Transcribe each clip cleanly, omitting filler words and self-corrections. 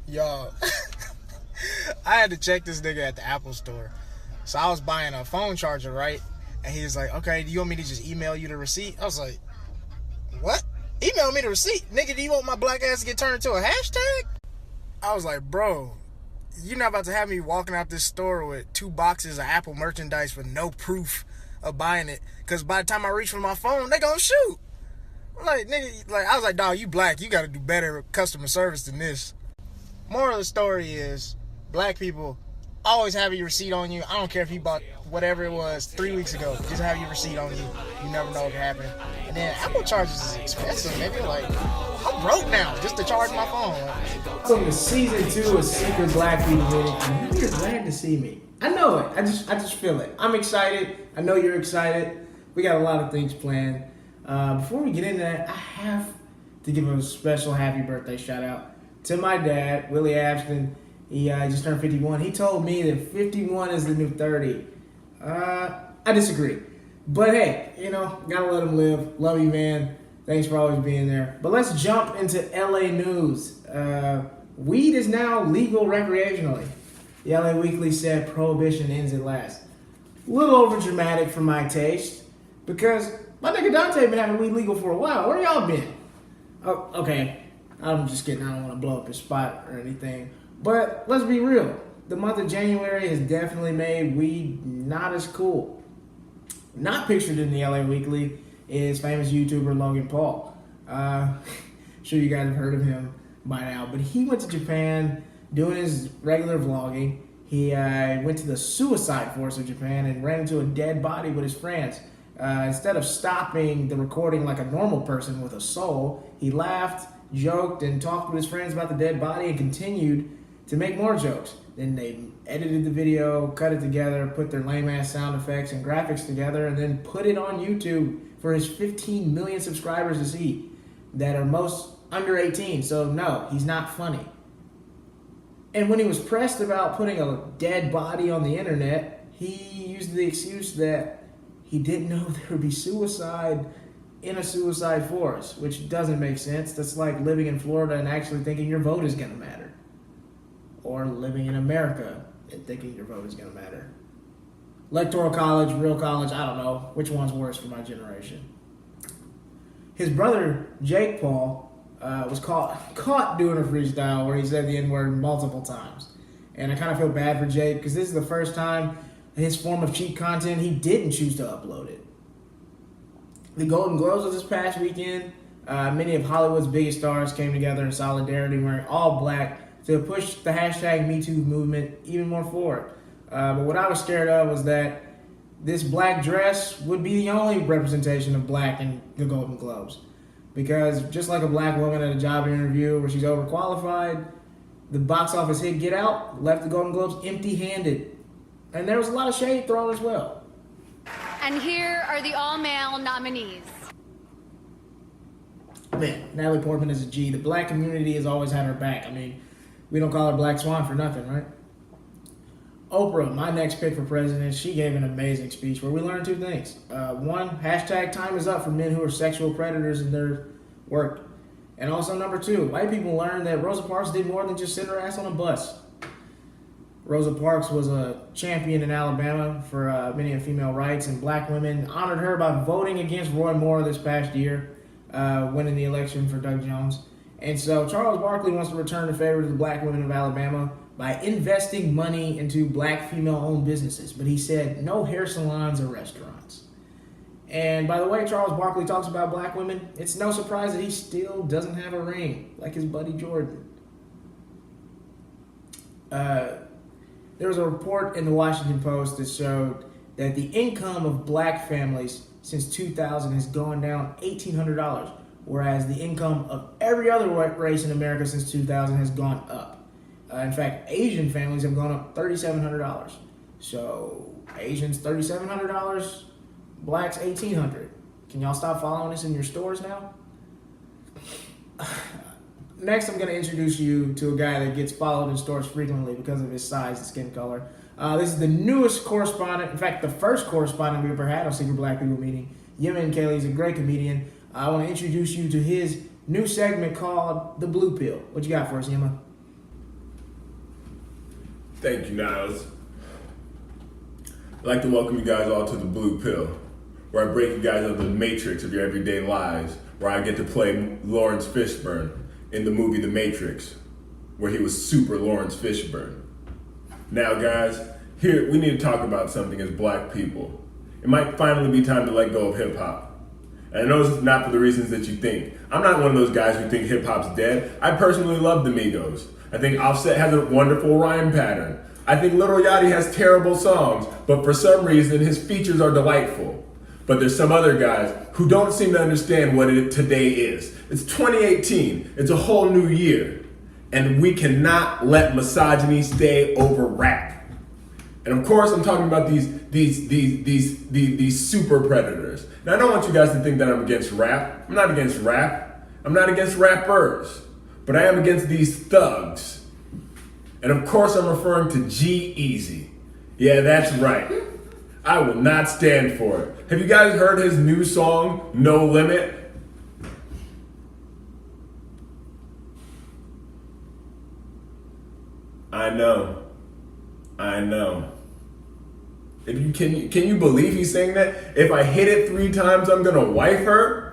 Yo, I had to check this nigga at the Apple store. So I was buying a phone charger, right? And he was like, okay, do you want me to just email you the receipt? I was like, what? Email me the receipt? Nigga, do you want my black ass to get turned into a hashtag? I was like, bro, you're not about to have me walking out this store with 2 boxes of Apple merchandise with no proof of buying it. Because by the time I reach for my phone, they gonna shoot. I'm like, nigga, like, I was like, dog, you black. You gotta do better customer service than this. Moral of the story is, black people always have your receipt on you. I don't care if you bought whatever it was 3 weeks ago. Just have your receipt on you. You never know what can happen. And then Apple charges is expensive, nigga. Like, I'm broke now just to charge my phone. Welcome to season 2 of Secret Black People Meeting. I know you're glad to see me. I know it. I just feel it. I'm excited. I know you're excited. We got a lot of things planned. Before we get into that, I have to give a special happy birthday shout out to my dad, Willie Abston. He just turned 51. He told me that 51 is the new 30. I disagree. But hey, gotta let him live. Love you, man. Thanks for always being there. But let's jump into LA news. Weed is now legal recreationally. The LA Weekly said prohibition ends at last. A little over dramatic for my taste, because my nigga Dante been having weed legal for a while. Where y'all been? Oh, okay. I'm just kidding. I don't want to blow up his spot or anything. But let's be real. The month of January has definitely made weed not as cool. Not pictured in the LA Weekly is famous YouTuber Logan Paul. Sure you guys have heard of him by now. But he went to Japan doing his regular vlogging. He went to the suicide force of Japan and ran into a dead body with his friends. Instead of stopping the recording like a normal person with a soul, he laughed, joked, and talked with his friends about the dead body and continued to make more jokes. Then they edited the video, cut it together, put their lame-ass sound effects and graphics together, and then put it on YouTube for his 15 million subscribers to see that are most under 18. So no, he's not funny. And when he was pressed about putting a dead body on the internet, he used the excuse that he didn't know there would be suicide in a suicide forest, which doesn't make sense. That's like living in Florida and actually thinking your vote is going to matter. Or living in America and thinking your vote is going to matter. Electoral college, real college, I don't know. Which one's worse for my generation? His brother, Jake Paul, was caught doing a freestyle where he said the N-word multiple times. And I kind of feel bad for Jake because this is the first time his form of cheat content, he didn't choose to upload it. The Golden Globes was this past weekend. Many of Hollywood's biggest stars came together in solidarity wearing all black to push the hashtag #MeToo movement even more forward. But what I was scared of was that this black dress would be the only representation of black in the Golden Globes. Because just like a black woman at a job interview where she's overqualified, the box office hit Get Out left the Golden Globes empty-handed. And there was a lot of shade thrown as well. And here are the all-male nominees. Man, Natalie Portman is a G. The black community has always had her back. I mean, we don't call her Black Swan for nothing, right? Oprah, my next pick for president, she gave an amazing speech where we learned 2 things. One, hashtag time is up for men who are sexual predators in their work. And also number 2, white people learned that Rosa Parks did more than just sit her ass on a bus. Rosa Parks was a champion in Alabama for many of female rights, and black women honored her by voting against Roy Moore this past year, winning the election for Doug Jones. And so Charles Barkley wants to return the favor to the black women of Alabama by investing money into black female-owned businesses. But he said no hair salons or restaurants. And by the way, Charles Barkley talks about black women. It's no surprise that he still doesn't have a ring, like his buddy Jordan. There was a report in the Washington Post that showed that the income of black families since 2000 has gone down $1,800, whereas the income of every other race in America since 2000 has gone up. In fact, Asian families have gone up $3,700. So Asians $3,700, blacks $1,800. Can y'all stop following us in your stores now? Next, I'm going to introduce you to a guy that gets followed in stores frequently because of his size and skin color. This is the newest correspondent, in fact, the first correspondent we ever had on Secret Black People Meeting. Yema Nkele is a great comedian. I want to introduce you to his new segment called The Blue Pill. What you got for us, Yema? Thank you, Niles. I'd like to welcome you guys all to the Blue Pill, where I break you guys up the matrix of your everyday lives, where I get to play Lawrence Fishburne in the movie The Matrix, where he was super Lawrence Fishburne. Now, guys, here we need to talk about something as black people. It might finally be time to let go of hip-hop. And I know this is not for the reasons that you think. I'm not one of those guys who think hip-hop's dead. I personally love the Migos. I think Offset has a wonderful rhyme pattern. I think Lil Yachty has terrible songs, but for some reason his features are delightful. But there's some other guys who don't seem to understand what it today is. It's 2018. It's a whole new year. And we cannot let misogyny stay over rap. And of course, I'm talking about these super predators. Now, I don't want you guys to think that I'm against rap. I'm not against rap. I'm not against rappers. But I am against these thugs. And of course, I'm referring to G-Eazy. Yeah, that's right. I will not stand for it. Have you guys heard his new song, No Limit? I know. Can you believe he's saying that? If I hit it 3 times, I'm gonna wife her?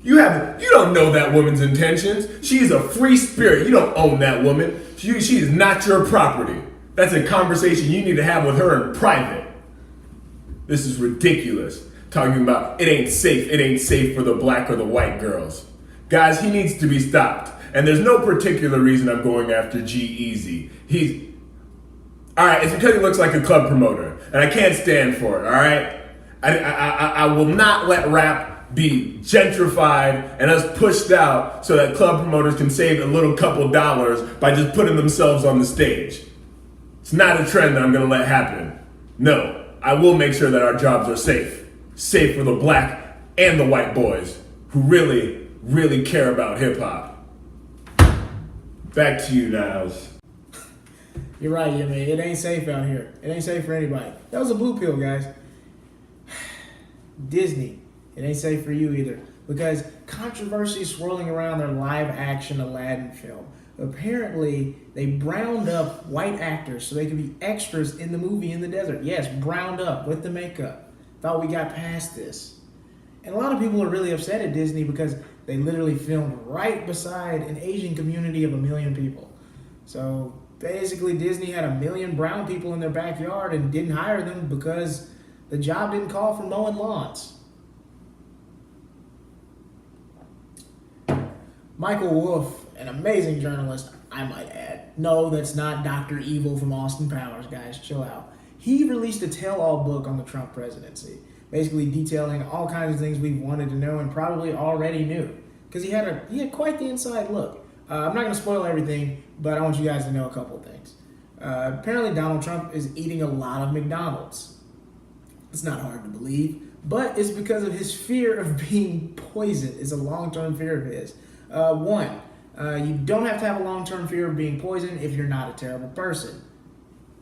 You don't know that woman's intentions. She's a free spirit. You don't own that woman. She is not your property. That's a conversation you need to have with her in private. This is ridiculous. Talking about it ain't safe for the black or the white girls. Guys, he needs to be stopped. And there's no particular reason I'm going after G-Eazy. Alright, it's because he looks like a club promoter. And I can't stand for it, alright? I will not let rap be gentrified and us pushed out so that club promoters can save a little couple dollars by just putting themselves on the stage. It's not a trend that I'm going to let happen. No, I will make sure that our jobs are safe. Safe for the black and the white boys who really, really care about hip-hop. Back to you, Niles. You're right, Yema. It ain't safe out here. It ain't safe for anybody. That was a blue pill, guys. Disney. It ain't safe for you either. Because controversy swirling around their live-action Aladdin film. Apparently, they browned up white actors so they could be extras in the movie in the desert. Yes, browned up with the makeup. Thought we got past this. And a lot of people are really upset at Disney because they literally filmed right beside an Asian community of 1 million people. So basically, Disney had 1 million brown people in their backyard and didn't hire them because the job didn't call for mowing lawns. Michael Wolff, an amazing journalist, I might add. No, that's not Dr. Evil from Austin Powers, guys. Chill out. He released a tell-all book on the Trump presidency, basically detailing all kinds of things we wanted to know and probably already knew, because he had quite the inside look. I'm not going to spoil everything, but I want you guys to know a couple of things. Apparently, Donald Trump is eating a lot of McDonald's. It's not hard to believe, but it's because of his fear of being poisoned. It's a long-term fear of his. One, you don't have to have a long-term fear of being poisoned if you're not a terrible person.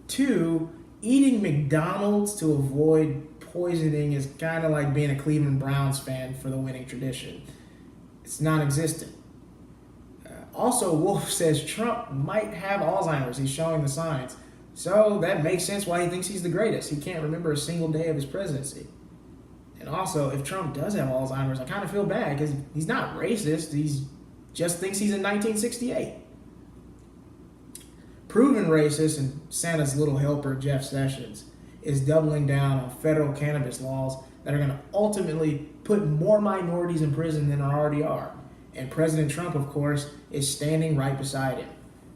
2, eating McDonald's to avoid poisoning is kind of like being a Cleveland Browns fan for the winning tradition. It's non-existent. Also, Wolff says Trump might have Alzheimer's. He's showing the signs. So that makes sense why he thinks he's the greatest. He can't remember a single day of his presidency. And also, if Trump does have Alzheimer's, I kind of feel bad because he's not racist. He just thinks he's in 1968. Proven racist, and Santa's little helper, Jeff Sessions, is doubling down on federal cannabis laws that are going to ultimately put more minorities in prison than there already are. And President Trump, of course, is standing right beside him.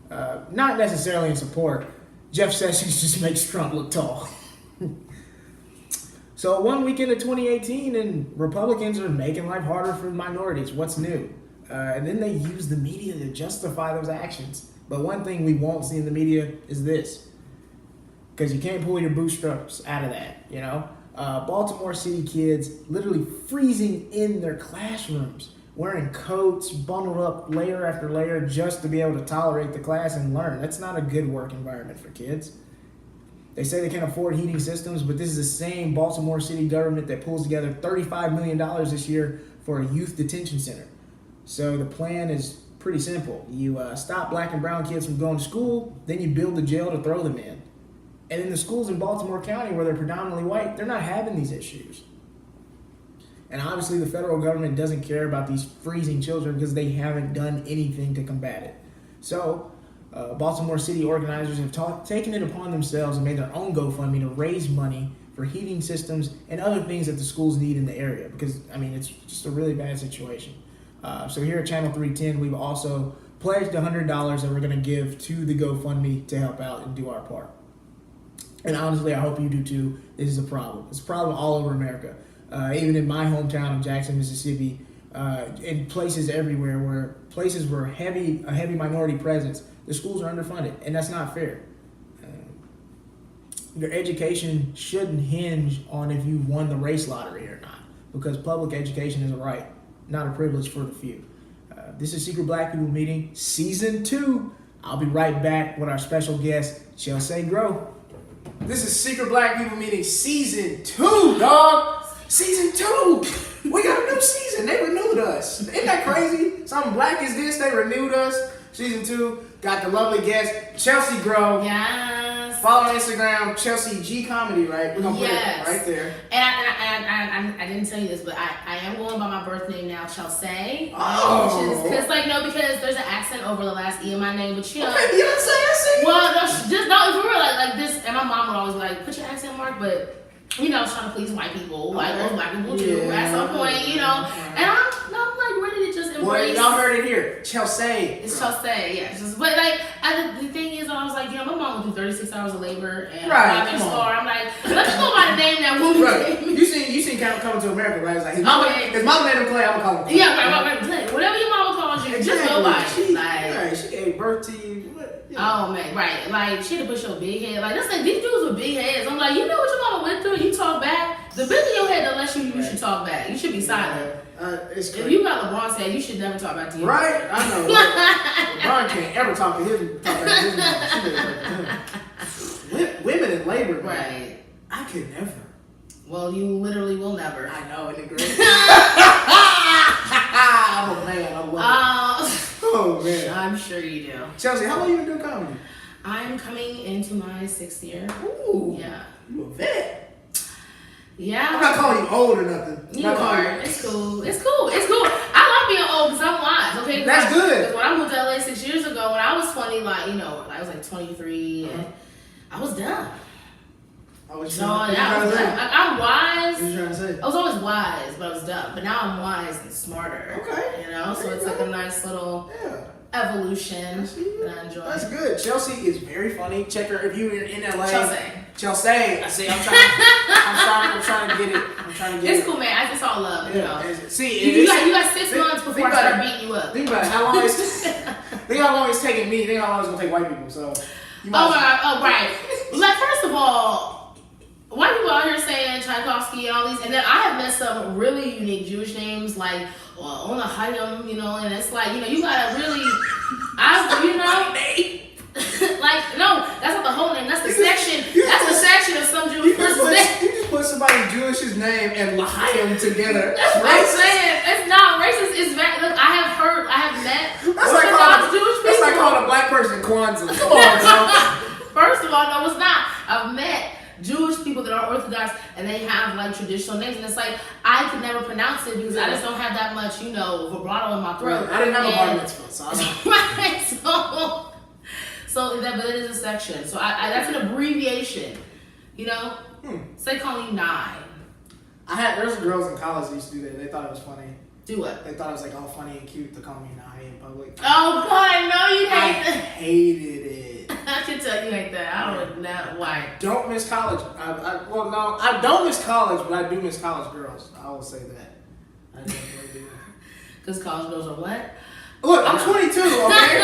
Not necessarily in support. Jeff Sessions just makes Trump look tall. So one weekend of 2018, and Republicans are making life harder for minorities. What's new? And then they use the media to justify those actions. But one thing we won't see in the media is this. Because you can't pull your bootstraps out of that, you know? Baltimore City kids literally freezing in their classrooms, wearing coats, bundled up layer after layer just to be able to tolerate the class and learn. That's not a good work environment for kids. They say they can't afford heating systems, but this is the same Baltimore City government that pulls together $35 million this year for a youth detention center. So the plan is Pretty simple. You stop black and brown kids from going to school, then you build the jail to throw them in. And in the schools in Baltimore County where they're predominantly white, they're not having these issues. And obviously the federal government doesn't care about these freezing children because they haven't done anything to combat it. So Baltimore City organizers have taken it upon themselves and made their own GoFundMe to raise money for heating systems and other things that the schools need in the area because, I mean, it's just a really bad situation. So here at Channel 310, we've also pledged $100 that we're going to give to the GoFundMe to help out and do our part. And honestly, I hope you do too. This is a problem. It's a problem all over America. Even in my hometown of Jackson, Mississippi, in places everywhere where a heavy minority presence, the schools are underfunded, and that's not fair. Your education shouldn't hinge on if you won the race lottery or not, because public education is a right, not a privilege for the few. This is Secret Black People Meeting, Season 2. I'll be right back with our special guest, Chelse Greaux. This is Secret Black People Meeting Season 2, dog. Season 2. We got a new season. They renewed us. Isn't that crazy? Something black is this. They renewed us. Season 2. Got the lovely guest, Chelse Greaux. Yes. Follow on Instagram, Chelse G Comedy, right? We're going to put it right there. And I didn't tell you this, but I am going by my birth name now, Chelse. Oh. Because there's an accent over the last E in my name, but you know. Okay, Beyonce, I see. Well, no, for real, like this, and my mom would always be like, put your accent mark, but. You know, trying to please white people, like most black people do at some point, you know. And I'm like ready to just embrace. Well, y'all heard it here, Chelse. It's Chelse, yeah. But like, the thing is, I was like, you know, my mom would do 36 hours of labor and right, star. I'm like, let's go by the name that woman gave me. You seen Coming to America, right? It's like his mama made him play. I'm gonna call him. Yeah, right. Whatever your mama calls you, just go by it. She gave birth to you. Oh man, right. Like she had to push your big head. Like that's like these dudes with big heads. I'm like, you know what your mama went through? You talk back. The bigger your head, the less you should talk back. You should be silent. It's if you got LeBron's head, you should never talk back to you. Right? I know. LeBron can't ever talk to his. Women in labor, right? I could never. Well, you literally will never. I know, isn't it great? I'm a man. I love it. Oh man, I'm sure you do. Chelse, how long you been doing comedy? I'm coming into my 6th year. Ooh, yeah. You a vet? Yeah. I'm not calling you old or nothing. You are. It's cool. I love being old because I'm wise. Okay. That's good. When I moved to LA 6 years ago, when I was 20, like you know, I was like 23, and I was done. I'm wise. What you trying to say? I was always wise, but I was dumb. But now I'm wise and smarter. Okay. You know, so it's like a nice little evolution that I enjoy. That's good. Chelse is very funny. Check her if you're in LA. Chelse. I see. I'm trying to get it. It's cool, man. It's all love. You know. See, you got 6 months before I start beating you up. Think about it. How long it's taking me. Think how long it's gonna take white people. So. Right. Like first of all. White people out here saying Tchaikovsky and all these, and then I have met some really unique Jewish names like Ona Hayim, you know, and it's like, you know, you gotta really, like, no, that's not the whole name, that's the section, that's the section of some Jewish person's name. You just put somebody Jewish's name and Lahayim together. That's what I'm saying. It's not racist, it's very, look, I have met Orthodox Jewish people. That's like calling a black person Kwanzaa. Come on, bro. First of all, no, it's not. I've met Jewish people that are Orthodox and they have like traditional names, and it's like I could never pronounce it because I just don't have that much, you know, vibrato in my throat. Right. I didn't have a bar mitzvah, so I right. So that, but it is a section. So I that's an abbreviation, you know. Say calling you Nye. There's girls in college that used to do that. They thought it was funny. Do what? They thought it was like all funny and cute to call me Nye in public. Oh God, no, you hate that. I hated it. I can tell you hate that. I don't know why. Don't miss college. I don't miss college, but I do miss college girls. I will say that. I definitely do. Because college girls are what? Look, I'm 22, okay?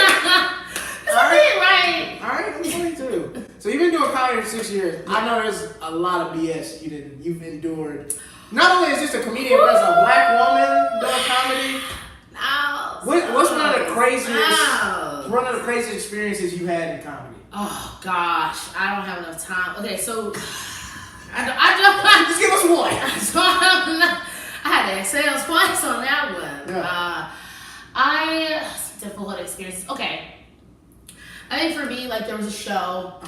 Right. All right, I'm 22. So you've been doing comedy for 6 years. I know there's a lot of BS you've endured. Not only is this a comedian, but as a black woman doing comedy. What's one of the craziest experiences you had in comedy? Oh gosh, I don't have enough time. Okay, so I don't. Just give us one. I had to exhale twice on that one. Yeah. difficult experiences. Okay. I think for me, like, there was a show,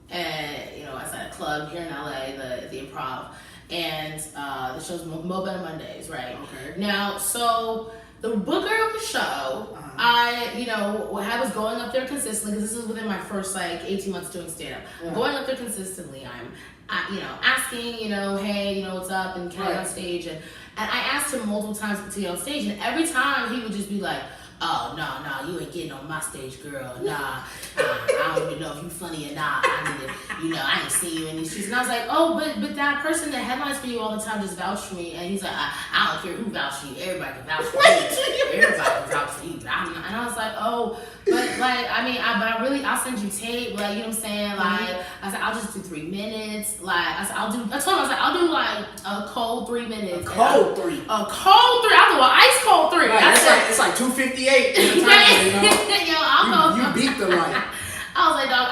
and, you know, I was at a club here in LA, the Improv, and the show's Mo Better Mondays, right? Okay. Now, so the booker of the show, I was going up there consistently, because this is within my first, like, 18 months doing stand-up. Yeah. Going up there consistently, I'm, asking, hey, what's up, and can I get on stage, and I asked him multiple times to get on stage, and every time he would just be like, oh, no, you ain't getting on my stage, girl. Nah, I don't even know if you funny or not. I ain't seen you in these streets. And I was like, oh, but that person that headlines for you all the time just vouched for me. And he's like, I don't care who vouched for you. Everybody can vouch for you. Everybody can vouch for you. But and I was like, oh, but like, I'll send you tape. Like, you know what I'm saying? Like, I said, I'll just do 3 minutes. Like, I told him, I'll do like a cold 3 minutes. A cold 3. I'll do an ice cold 3. Right, it's like 2:58 at the time, Yo, you beat the light. I was like, dog,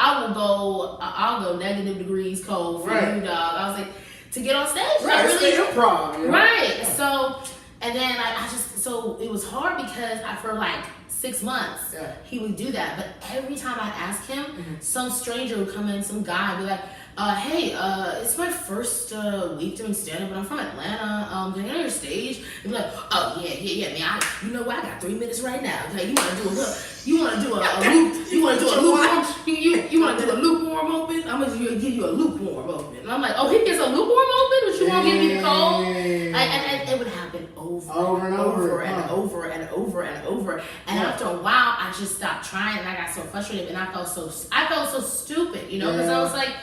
I'll go negative degrees cold for you, dog. I was like, to get on stage. Right, it's the improv. You know? Right. So, and then so it was hard because for like 6 months, he would do that. But every time I'd ask him, some stranger would come in, some guy would be like, hey, it's my first week doing stand-up, but I'm from Atlanta. Can I get on your stage? And be like, oh, yeah, man. You know what? I got 3 minutes right now. Okay, you want to do a lukewarm open? I'm going to give you a lukewarm open. And I'm like, oh, he gets a lukewarm open, but you won't give me the cold? And it would happen over and over. And after a while, I just stopped trying, and I got so frustrated, and I felt so stupid, because I was like,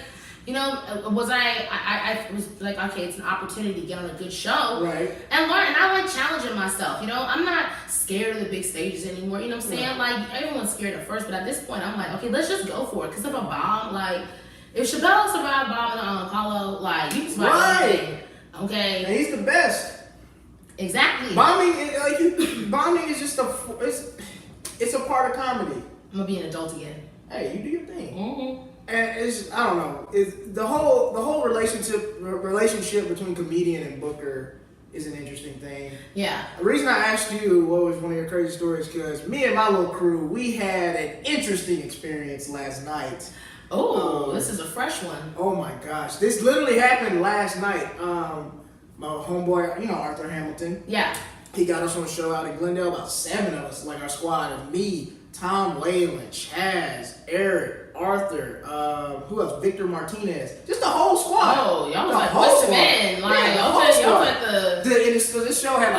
I was like, okay, it's an opportunity to get on a good show, right, and learn. And I like challenging myself. I'm not scared of the big stages anymore. You know what I'm saying? Like, everyone's scared at first, but at this point, I'm like, okay, let's just go for it. Because if a bomb, like, if Chappelle survived bombing on Apollo, like, you can survive anything. Okay, and he's the best. Exactly. Bombing is just it's a part of comedy. I'm gonna be an adult again. Hey, you do your thing. Mm-hmm. And I don't know. The whole relationship between comedian and booker is an interesting thing. Yeah. The reason I asked you what was one of your crazy stories, because me and my little crew, we had an interesting experience last night. Oh, this is a fresh one. Oh my gosh, this literally happened last night. My homeboy, Arthur Hamilton. Yeah. He got us on a show out in Glendale. About 7 of us, like our squad of me, Tom Whalen, Chaz, Eric, Arthur, who else? Victor Martinez. Just the whole squad. Oh, y'all was like West Men. Like, y'all like this show had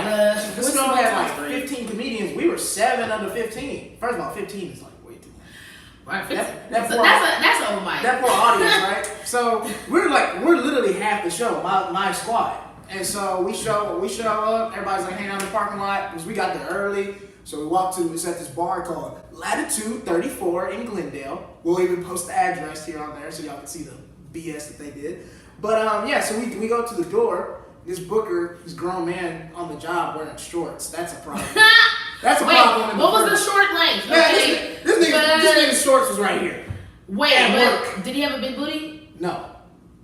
like 15 comedians. We were 7 under 15. First of all, 15 is like way too much. Right, that's over my. That poor audience, right? So we're literally half the show, my squad. And so we show up, everybody's like hanging out in the parking lot, because we got there early. So we walked it's at this bar called Latitude 34 in Glendale. We'll even post the address here on there so y'all can see the BS that they did. But so we go to the door. This booker, this grown man on the job wearing shorts. That's a problem. That's a problem. What was the short length? Okay. This nigga's shorts was right here. Wait, did he have a big booty? No.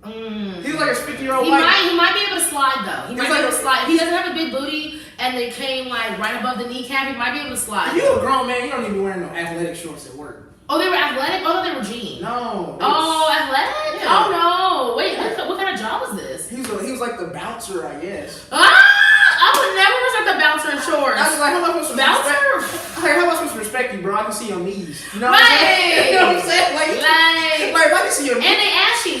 He's like a 50-year-old He might be able to slide though. He might be able to slide. If he doesn't have a big booty and they came like right above the kneecap, he might be able to slide. If you a grown man, you don't need to be wearing no athletic shorts at work. Oh, they were athletic? Oh, they were jeans. No. Athletic? Yeah. Oh no. Wait, what kind of job was this? He was like the bouncer, I guess. I would never respect a bouncer in shorts. I was like, how am I supposed to how am I supposed to respect you, bro? I can see your knees. You know what I'm saying? You know what I'm saying? Like if I can see your knees. And they ashy,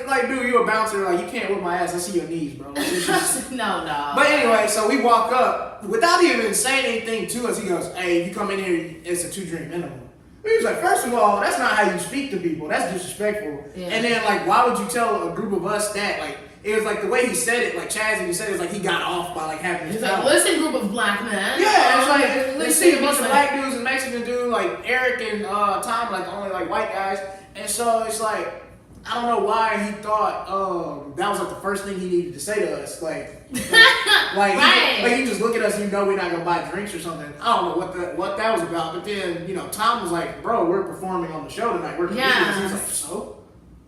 like, dude, you a bouncer, like, you can't whip my ass, I see your knees, bro. No. But anyway, so we walk up, without even saying anything to us, he goes, hey, if you come in here, it's a 2-drink minimum. He was like, first of all, that's not how you speak to people, that's disrespectful. Yeah. And then, like, why would you tell a group of us that? Like, it was like the way he said it, like Chaz, and he said it was like he got off by like having his He's like, listen, group of black men. Yeah, it's like they see a bunch of black dudes and Mexican dudes, like Eric and Tom, like only like white guys, and so it's like I don't know why he thought that was like the first thing he needed to say to us, like he just look at us and we're not gonna buy drinks or something. I don't know what that was about, but then Tom was like, bro, we're performing on the show tonight. We're comedians. He was like, so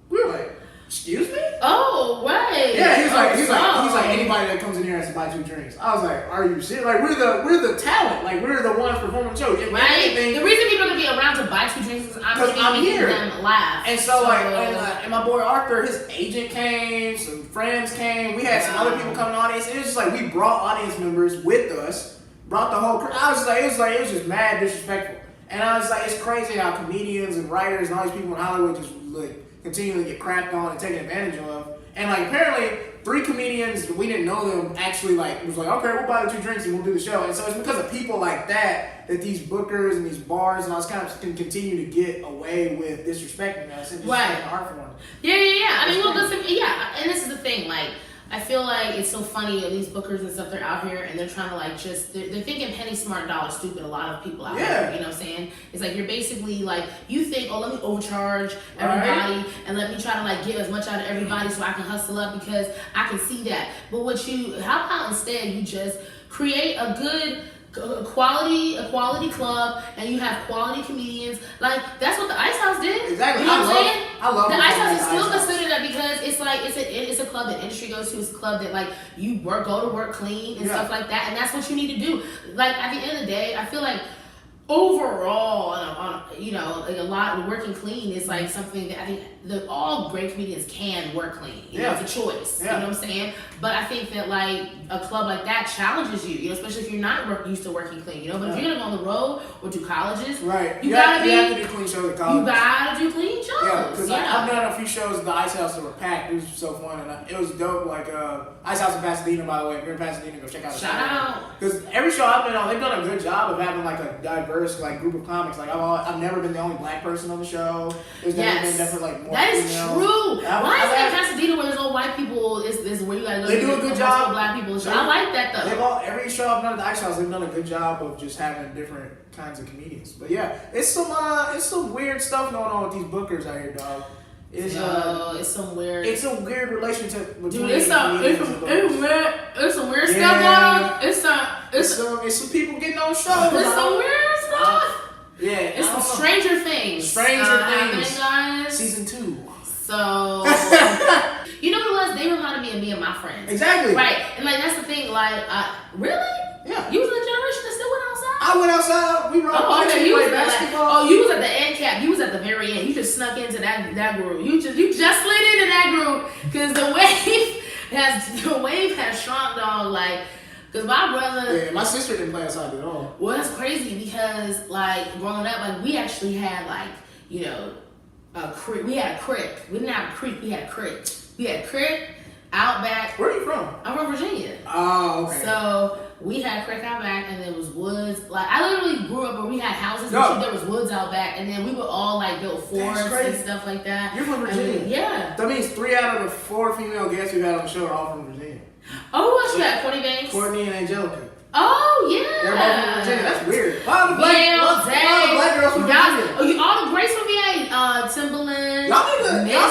we were like. Excuse me? Oh, right. Yeah, he's like anybody that comes in here has to buy 2 drinks. I was like, are you serious? Like we're the talent. Like we're the ones performing the show. Right. The reason people are gonna be around to buy 2 drinks is I'm here. Them laugh. And so and my boy Arthur, his agent came, some friends came. We had some other people come to the audience. It was just like we brought audience members with us. Brought the whole crew. I was like, it was just mad disrespectful. And I was like, it's crazy how comedians and writers and all these people in Hollywood just like continually get crapped on and taken advantage of. And like apparently 3 comedians, we didn't know them, actually like was like, okay, we'll buy the 2 drinks and we'll do the show. And so it's because of people like that these bookers and these bars and all this kind of can continue to get away with disrespecting us and just an art form. Yeah. I mean, well, listen, and this is the thing, like. I feel like it's so funny, these bookers and stuff, they're out here and they're trying to like they're thinking penny smart, dollar stupid, a lot of people out here, you know what I'm saying? It's like you're basically like, you think, oh, let me overcharge everybody and let me try to like get as much out of everybody so I can hustle up because I can see that. But how about instead you just create a good quality club and you have quality comedians. Like that's what the Ice House did. Exactly. You know what I'm saying? I love the Ice House is still considered that because it's like it's a club that industry goes to. It's a club that like you go to work clean and stuff like that, and that's what you need to do. Like at the end of the day, I feel like overall, like a lot of working clean is like something that I think all great comedians can work clean. You know, it's a choice. You know what I'm saying? But I think that like a club like that challenges you, especially if you're not used to working clean. But if you're gonna go on the road or do colleges, you have to do clean shows at college. You gotta do clean shows. Yeah, because I've done a few shows at the Ice House that were packed. It was so fun, and it was dope. Like Ice House in Pasadena, by the way. If you're in Pasadena, go check out. Shout out. Because every show I've been on, they've done a good job of having like a diverse like group of comics. Like I've never been the only black person on the show. There's never been definitely like more. That is females. true. Why is it in Pasadena where there's no white people? Is where you gotta go. They do a good job. Black people. I like that though. Every show I've done at the Ice House, they've done a good job of just having different kinds of comedians. But yeah, it's some weird stuff going on with these bookers out here, dog. It's some weird. It's a weird relationship between. Dude, it's some weird stuff going on. It's some people getting on shows. It's some weird stuff. Yeah, it's some Stranger Things. Guys. Season 2. So, you know what it was? They reminded me of me and my friends. Exactly. Right. And like that's the thing. Like, really? Yeah. You was in the generation that still went outside. I went outside. We rode bikes. We played basketball. You was at the end cap. You was at the very end. You just snuck into that group. You just slid into that group because the wave has shrunk, dog. Like. Cause my brother, my sister didn't play outside at all. Well, that's crazy because like growing up, like we actually had like a creek. We had a creek. We didn't have a creek. We had a creek. We had a creek out back. Where are you from? I'm from Virginia. Oh, okay. So we had a creek out back, and there was woods. Like I literally grew up where we had houses, and there was woods out back, and then we would all like build forts and stuff like that. You're from Virginia. Yeah. That means 3 out of the 4 female guests we've had on the show are all from Virginia. Oh, what you got? Courtney Banks? Courtney and Angelica. Oh, yeah. They're both from Virginia. That's weird. Why the black girls from Virginia? All the greats from VA. Timberland. Y'all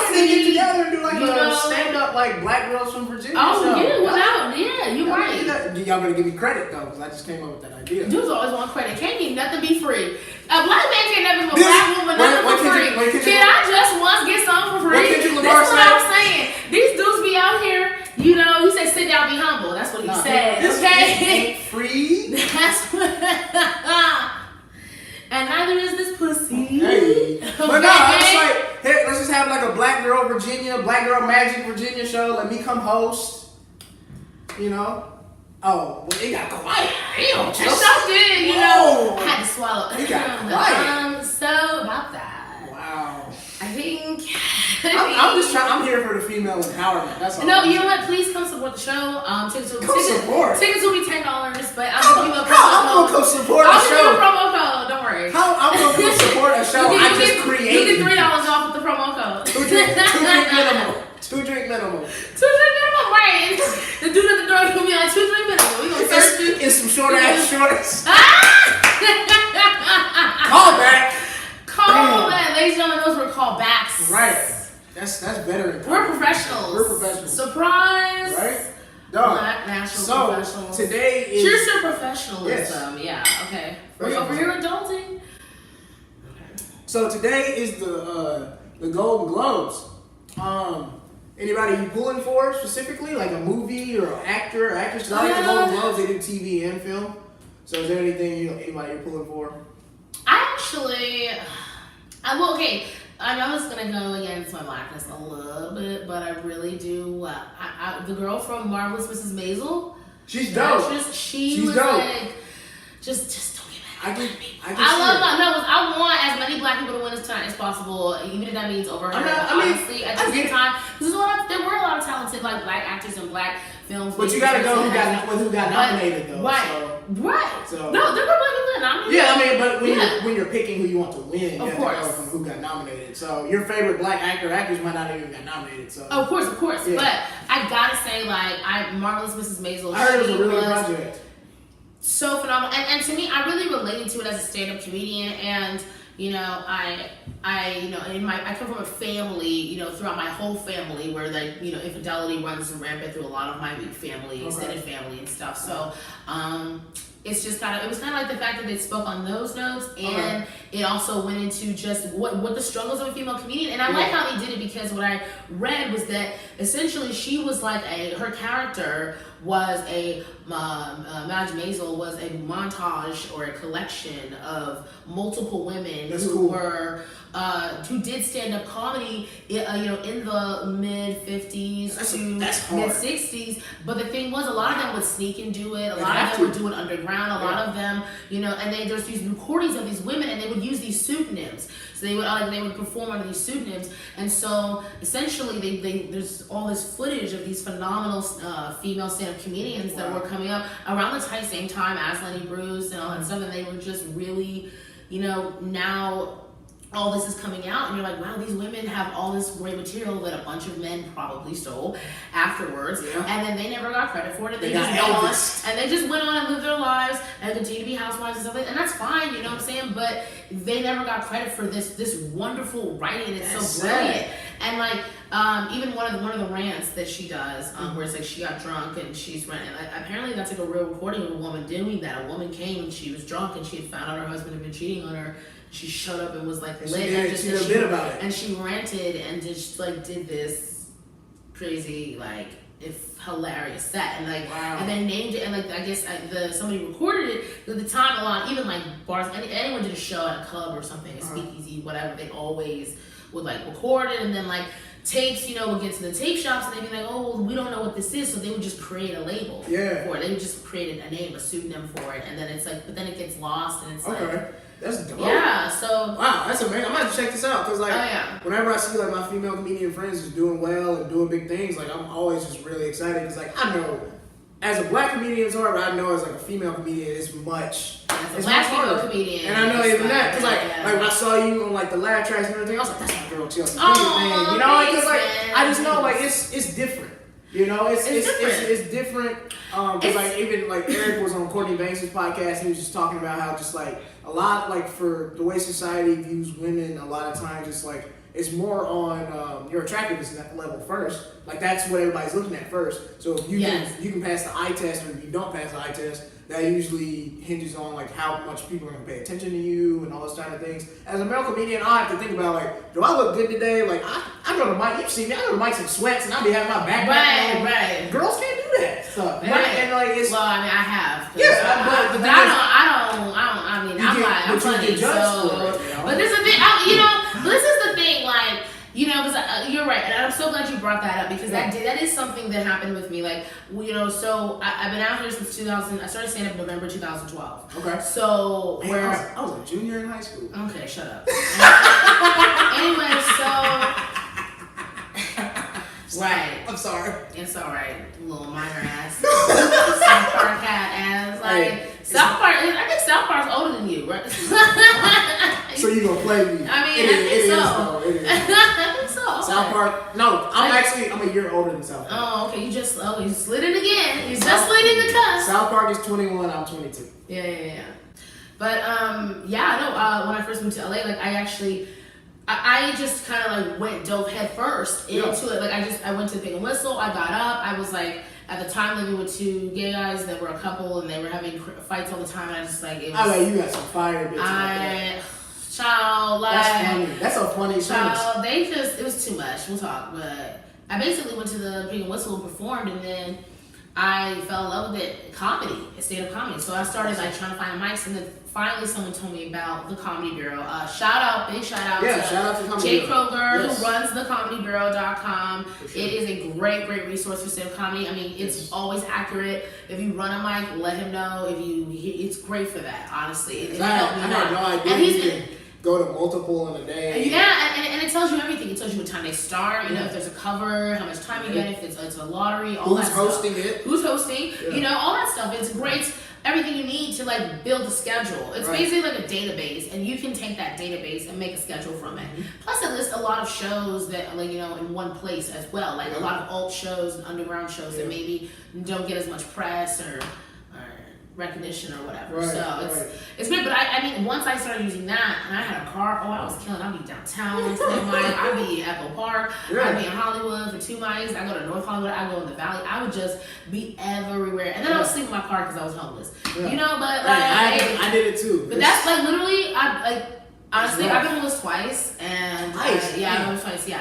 need to get together and do like a stand-up like black girls from Virginia. You're right. Y'all better give me credit though, because I just came up with that idea. Dudes always want credit. Can't need nothing be free. A black man can't never give a black woman nothing for free. Can I just once get something for free? That's what I'm saying. These dudes be out here. He said, sit down, be humble. That's what he said. Okay? Free? That's what. And neither is this pussy. Hey. But no, I'm just like, hey, let's just have like a Black Girl Magic Virginia show. Let me come host. Oh, well, it got quiet. It so did, I had to swallow. It got quiet. So about that. Wow. I think. I'm here for the female empowerment. That's all. No, you know what? Please come support the show. Tickets will be $10, but I'm gonna give you a promo code. I'm gonna come support the show. I'll give you a promo code. Don't worry. How I'm gonna come support a show I just created? You get $3 off with the promo code. 2 drink minimum. 2 drink minimum. 2 drink minimum, right? The dude at the door gonna be like 2 drink minimum. We gonna search you. It's some short ass shorts. Call back. Call back, ladies and gentlemen. Those were callbacks. Right. That's better. We're professionals. Surprise. Right? Dog. National professionals. Today is. Cheers to professionalism. Yes. Yeah. Okay. We're over here adulting. Okay. So today is the Golden Globes. Anybody you pulling for specifically, like a movie or an actor or actress? 'Cause I like the Golden Globes, they do TV and film. So is there anything anybody you're pulling for? Well, okay. I know it's gonna go against my blackness a little bit, but I really do. The girl from Marvelous Mrs. Maisel. She's dope. She's was dope. Like, just don't get mad at me. I want as many black people to win this tonight as possible, even if that means over her. Honestly, at the same time, there were a lot of talented like black actors and black films. But you gotta go who got nominated though. Right. So no, there were black people nominated. Yeah, I mean, but when you're picking who you want to win, you of have course, to go from who got nominated. So your favorite black actors might not even got nominated. So of course. Yeah. But I gotta say, like, Marvelous Mrs. Maisel. I heard it was a really good project. So phenomenal, and to me, I really related to it as a stand-up comedian, and you know, I come from a family, throughout my whole family where infidelity runs rampant through a lot of my family, extended family and stuff. So, it was kind of like the fact that it spoke on those notes, and it also went into just what the struggles of a female comedian. And I like how they did it, because what I read was that essentially she was like her character was Madge Maisel was a montage or a collection of multiple women who did stand-up comedy, in the mid-50s to mid-60s. But the thing was, a lot of them would sneak and do it. A lot of them would do it underground. A lot of them, and there's these recordings of these women, and they would use these pseudonyms. So they would perform under these pseudonyms. And so essentially, there's all this footage of these phenomenal female stand-up comedians that were coming up around the same time as Lenny Bruce and all that stuff, and they were just really, now all this is coming out, and you're like, wow, these women have all this great material that a bunch of men probably stole afterwards, and then they never got credit for it, and they just went on and lived their lives and continued to be housewives and stuff like that, and that's fine, you know what I'm saying, but they never got credit for this wonderful writing, and it's so brilliant. And like, even one of the rants that she does, where it's like she got drunk and she's ranting. Apparently, that's like a real recording of a woman doing that. A woman came and she was drunk and she had found out her husband had been cheating on her. She showed up and was like lit, and she did a bit about it. And she ranted and just like did this crazy hilarious set, and and then named it, and I guess somebody recorded it. At the time, a lot, even like bars, anyone did a show at a club or something, a speakeasy, whatever, they always would record it, and then tapes, would get to the tape shops, and they'd be like, oh, well, we don't know what this is, so they would just create a label for it. They would just create a name, a pseudonym for it, and then it's but then it gets lost, and it's that's dope. Yeah, so wow, that's amazing. I'm gonna have to check this out, because whenever I see my female comedian friends is doing well and doing big things, I'm always just really excited, because I know as a black comedian it's hard, but I know as a female comedian it's much. As a black female comedian, and I know even that, because when I saw you on the laugh tracks and everything, I was like, that's my girl Chelse. Because I just know it's different. It's different. Because even Eric was on Courtney Banks' podcast, he was just talking about how just a lot for the way society views women, a lot of times it's more on your attractiveness level first. That's what everybody's looking at first. So if you can pass the eye test, or if you don't pass the eye test, that usually hinges on how much people are going to pay attention to you and all those kind of things. As a male comedian, I have to think about do I look good today? I go to Mike, you see me, I go to Mike's in sweats and I be having my back. Right. Girls can't do that stuff. And it's, well, I have. Yeah, but I'm funny. So, but this is the thing, this is the thing, because you're right, and I'm so glad you brought that up, because that is something that happened with me. So I've been out here since 2000. I started stand up November 2012. Okay. So I was a junior in high school. Okay, shut up. Anyway, so right. I'm sorry. It's all right, little minor ass. South Park hat ass. South Park. I think South Park's older than you, right? So you gonna play me? I mean, I think so. South Park. No, I'm a year older than South Park. Oh, okay. You slid it again. You just slid in the cuss. South Park is 21. I'm 22. Yeah. But when I first moved to LA, I just kind of dove head first into it. I went to the Big and Whistle. I got up. I was at the time living with two gay guys that were a couple, and they were having fights all the time. And I just it was. You got some fire bitches. Child, that's funny. That's a funny show. It was too much. We'll talk, but I basically went to the Pig and Whistle and performed, and then I fell in love with it, comedy, stand-up comedy. So I started like trying to find mics, and then finally someone told me about the Comedy Bureau. Big shout out to Comedy Jay Bureau. Kroger, Yes. who runs thecomedybureau.com. Sure. It is a great resource for stand-up comedy. I mean, it's always accurate. If you run a mic, let him know. It's great for that, honestly. I had no idea. And you can go to multiple in a day. Yeah, and it tells you everything. It tells you what time they start, you know, if there's a cover, how much time you get, if it's a lottery, all that stuff. Who's hosting, you know, all that stuff. It's great. Everything you need to like build a schedule. It's basically like a database, and you can take that database and make a schedule from it. Plus, it lists a lot of shows that, like, you know, in one place as well. Like a lot of alt shows and underground shows that maybe don't get as much press or recognition or whatever. It's great. But I mean, once I started using that, and I had a car, I was killing. I'd be downtown, I'd be at Echo Park, I'd be in Hollywood for 2 mics. I go to North Hollywood, I go in the Valley. I would just be everywhere, and then I would sleep in my car because I was homeless. You know, but I did it too. But that's like literally, honestly, I've been homeless twice, and I've been homeless twice. It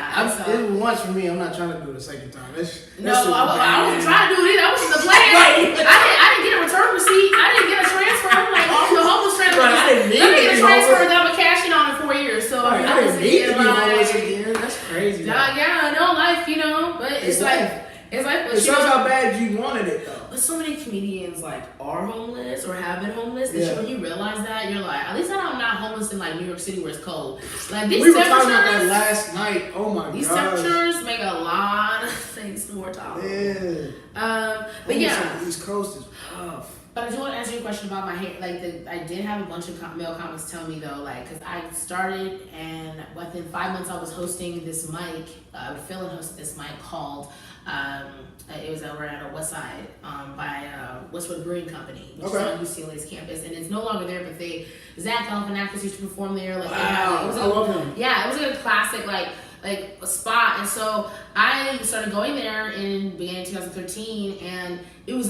was once for me. I'm not trying to do it a second time. I wasn't trying to do it either. That wasn't the plan. I didn't get a return receipt. I didn't get a transfer. I'm like, off the homeless transfer. Let me get a transfer that I'm cashing on in 4 years. So I didn't need to be homeless again. That's crazy. Yeah, no life, you know. But it's like. It shows how bad you wanted it though. But so many comedians like are homeless or have been homeless that when you realize that, you're like, at least I'm not homeless in like New York City where it's cold. Like these we were talking about that last night. Oh my god. These temperatures make a lot of things more tolerable. Yeah. But on the East Coast is tough. But I do want to answer your question about my hair. Like, I did have a bunch of male comics tell me though, like, because I started and within 5 months I was hosting this mic. Phil and hosted this mic called. It was over at West Side by Westwood Brewing Company, which is on UCLA's campus, and it's no longer there. But Zach Galifianakis used to perform there. Like, I love him. Yeah, it was like a classic like a spot, and so I started going there in beginning of 2013, and it was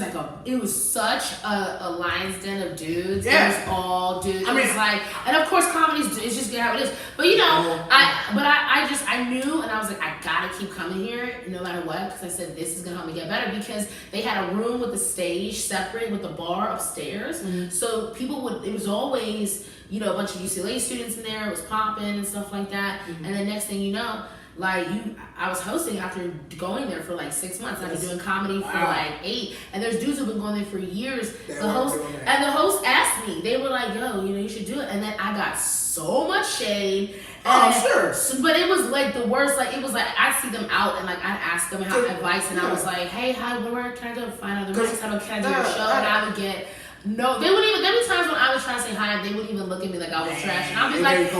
such a lion's den of dudes. Yeah. It was all dudes. I mean, it's like, and of course, comedy is just how it is. But you know, I knew, and I was like, I gotta keep coming here no matter what, because I said this is gonna help me get better. Because they had a room with the stage separate with the bar upstairs, so people would. It was always, you know, a bunch of UCLA students in there. It was popping and stuff like that. And then next thing you know, I was hosting after going there for like 6 months. I've been doing comedy for like 8, and there's dudes who've been going there for years. The host asked me. They were like, "Yo, you know, you should do it." And then I got so much shade. Sure. But it was like the worst. Like it was like I'd see them out, and like I'd ask them advice, and I was like, "Hey, where can I go find other mics? Can I do your show?" And I would get. No, they wouldn't even. There were times when I was trying to say hi, and they wouldn't even look at me like I was trash, and I'd be like,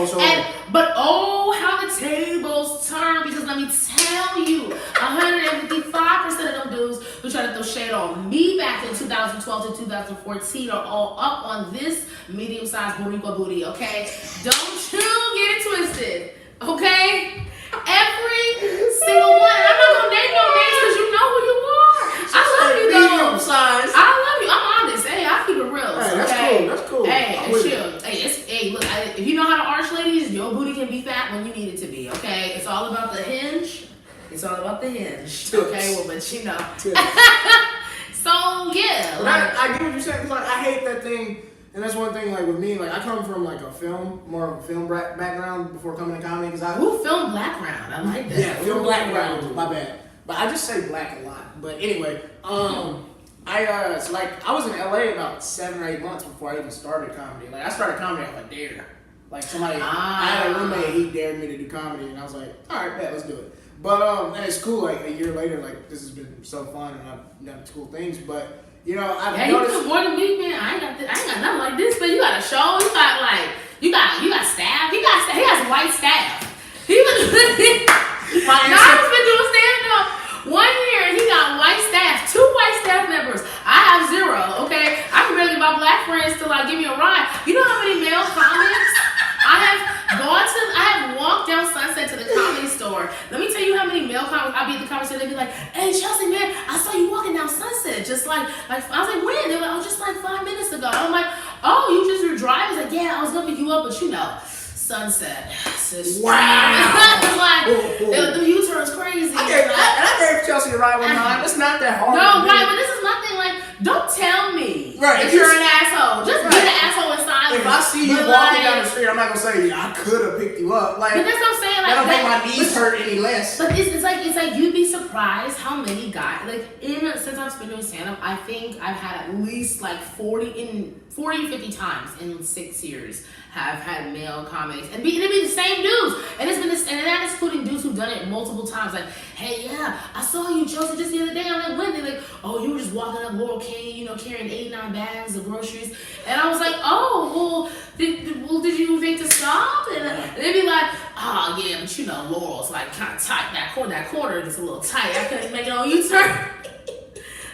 but oh, how the tables turn, because let me tell you, 155% of them dudes who tried to throw shade on me back in 2012 to 2014 are all up on this medium-sized Boricua booty. Okay, don't you get it twisted. Okay, every single one. And I'm not gonna name no names because you know who you are. I love you though. I love you. I'm honest. Hey, I keep it real. Hey, that's cool. Hey, chill. Hey, look. If you know how to arch, ladies, your booty can be fat when you need it to be. Okay, it's all about the hinge. It's all about the hinge. Okay, well, but you know. So yeah, like, I get what you're saying. Like, I hate that thing. And that's one thing, like, with me, like, I come from, like, more of a film background before coming to comedy, because film background? I like that. Yeah, film background, my bad. But I just say black a lot. But anyway, so, like, I was in LA about 7 or 8 months before I even started comedy. Like, I started comedy off a dare. Like, I had a roommate, he dared me to do comedy, and I was like, all right, bet, let's do it. But, and it's cool, like, a year later, like, this has been so fun, and I've done cool things, but... You know, I've noticed. You more than me, man. I ain't got nothing like this, but you got a show. You got staff. He has white staff. Niles been doing stand up 1 year, and he got white staff, 2 white staff members. I have 0. Okay, I can barely get my black friends to like give me a ride. You know how many male comics I have walked down Sunset to the Comedy Store. Let me tell you how many male comics I'll be at the Comedy Store. They'd be like, "Hey, Chelsea, man, I saw you walking down Sunset." Just like I was like, "When?" They were like, "Oh, just like 5 minutes ago." I'm like, "Oh, you just were driving?" I was like, "Yeah, I was gonna pick you up, but you know." sunset. Wow. The U-turn's crazy. I gave Chelsea a ride one time. It's not that hard. No, right, but this is my thing. Like, don't tell me that you're an asshole. Just be an asshole in silence. If I see you walking down the street, I'm not gonna say I could have picked you up. Like, but that's what I'm saying. Like, that don't make my knees hurt any less. But it's like you'd be surprised how many guys, like, even since I've been doing stand-up, I think I've had at least like 40 to 50 times in 6 years have had male comics, and it'd be the same dudes, and it's been this, and that is including dudes who've done it multiple times. Like, hey, yeah, I saw you, Chelsea, just the other day. I'm like, when? They're like, oh, you were just walking up Laurel Canyon, carrying 89 bags of groceries, and I was like, oh, well, did you think to stop? And they'd be like, oh yeah, but Laurel's like kind of tight. That corner is a little tight. I couldn't make it on U-turn.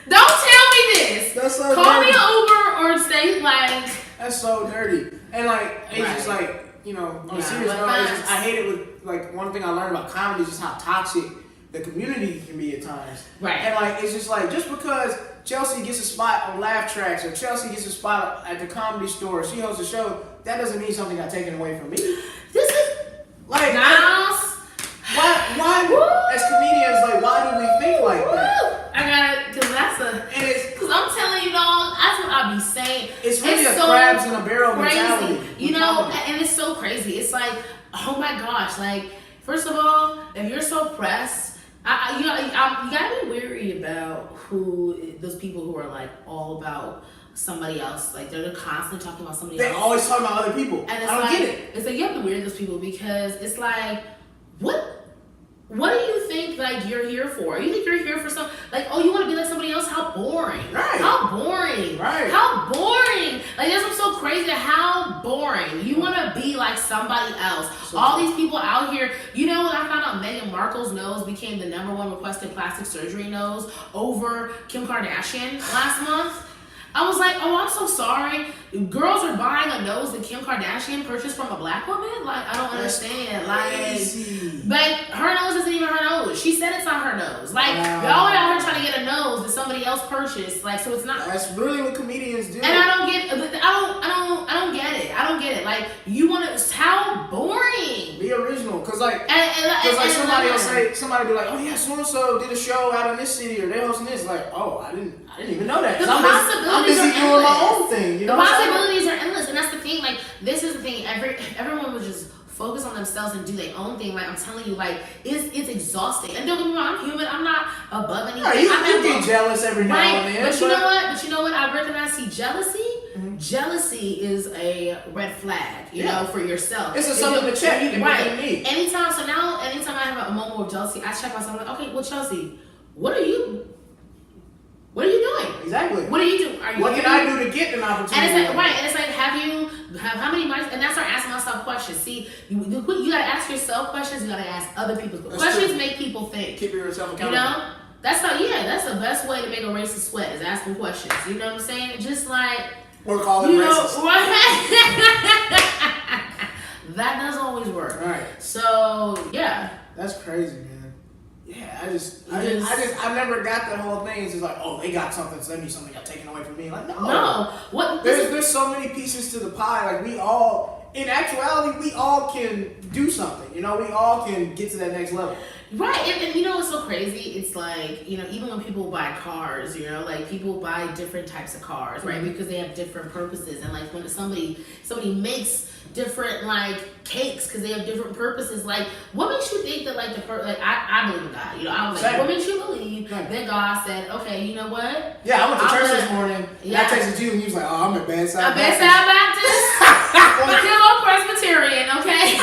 Don't tell me this. That's so Call dirty. me an Uber or stay like. That's so dirty. And like, it's just like, on a serious note, it's just, I hate it with, like, one thing I learned about comedy is just how toxic the community can be at times. Right. And like, it's just like, just because Chelsea gets a spot on Laugh Tracks or Chelsea gets a spot at the Comedy Store, she hosts a show, that doesn't mean something got taken away from me. This is like, Niles. why as comedians, like, why do we think like that? I got it, because I'm telling you, dog, that's what I be saying. It's really a crabs in a barrel mentality. And it's so crazy. It's like, oh my gosh, like, first of all, if you're so pressed, you gotta be wary about those people who are like all about somebody else. Like, they're constantly talking about somebody else. They always talk about other people. And it's I don't get it. It's like, you have to be wary of those people, because it's like, what do you think, like, you're here for? You think you're here for some, like, oh, you want to be like somebody else? How boring. Right. How boring. Right. How boring. Like, that's what's so crazy. How boring. You want to be like somebody else. So all these people out here, I found out Meghan Markle's nose became the #1 requested plastic surgery nose over Kim Kardashian last month. I was like, oh, I'm so sorry. Girls are buying a nose that Kim Kardashian purchased from a black woman? Like, I don't understand. Crazy. Like, her nose isn't even her nose. She said it's not her nose. Like, wow. y'all are out here trying to get a nose that somebody else purchased. Like, so it's not. That's really what comedians do. And I don't get it. I don't get it. I don't get it. Like, you want to, how boring. Be original. Because, like, somebody be like, oh, yeah, so-and-so did a show out in this city, or they're hosting this. Like, oh, I didn't even know that. I'm busy doing my own thing. The possibilities are endless, and that's the thing. Like, this is the thing. Everyone would just focus on themselves and do their own thing. Like, I'm telling you, like, it's exhausting. And don't get me wrong, I'm human. I'm not above anything. Yeah, you get jealous every now and then. But you know what? I recognize. See, jealousy. Mm-hmm. Jealousy is a red flag, you know, for yourself. It's something to check. Right. Anytime I have a moment of jealousy, I check myself. I'm like, okay, well, Chelsea, what are you doing? Exactly. What are you doing? What can I do to get an opportunity? And it's like, right, and it's like, have how many months? And that's start asking myself questions. See, you gotta ask yourself questions. You gotta ask other people questions. Questions make people think. Keep yourself accountable. That's the best way to make a racist sweat is asking questions. You know what I'm saying? Just like, or call it racist. That doesn't always work. Right. So yeah, that's crazy, man. Yeah, I never got that whole thing. It's just like, oh, they got something, so that means something got taken away from me. Like, no. What? There's so many pieces to the pie. Like, in actuality, we all can do something. We all can get to that next level. Right, and what's so crazy? It's like, even when people buy cars, like, people buy different types of cars, right? Mm-hmm. Because they have different purposes. And like, when somebody makes different, like, cakes because they have different purposes, like, what makes you think that, like, I believe in God, I was like, what makes you believe that God said, okay, you know what? Yeah, I went to church this morning, and I texted you, and you was like, oh, I'm a bad side Baptist. A bad side Baptist? Or still a Presbyterian, okay?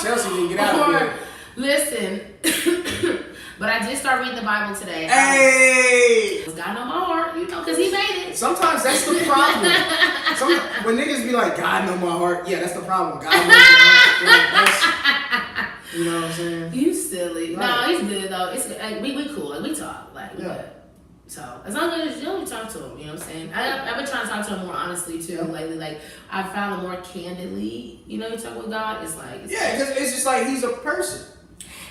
Chelsea didn't get out of here. Listen, but I did start reading the Bible today. Hey! God know my heart, because he made it. Sometimes that's the problem. When niggas be like, God know my heart, yeah, that's the problem. God knows my heart. You know what I'm saying? You silly. Right. No, he's good though. It's like, we cool. Like, we talk. Like, we good. So as long as you talk to him, you know what I'm saying? I've been trying to talk to him more honestly too lately. Like, I found him more candidly. You talk with God. It's like, because it's just like he's a person.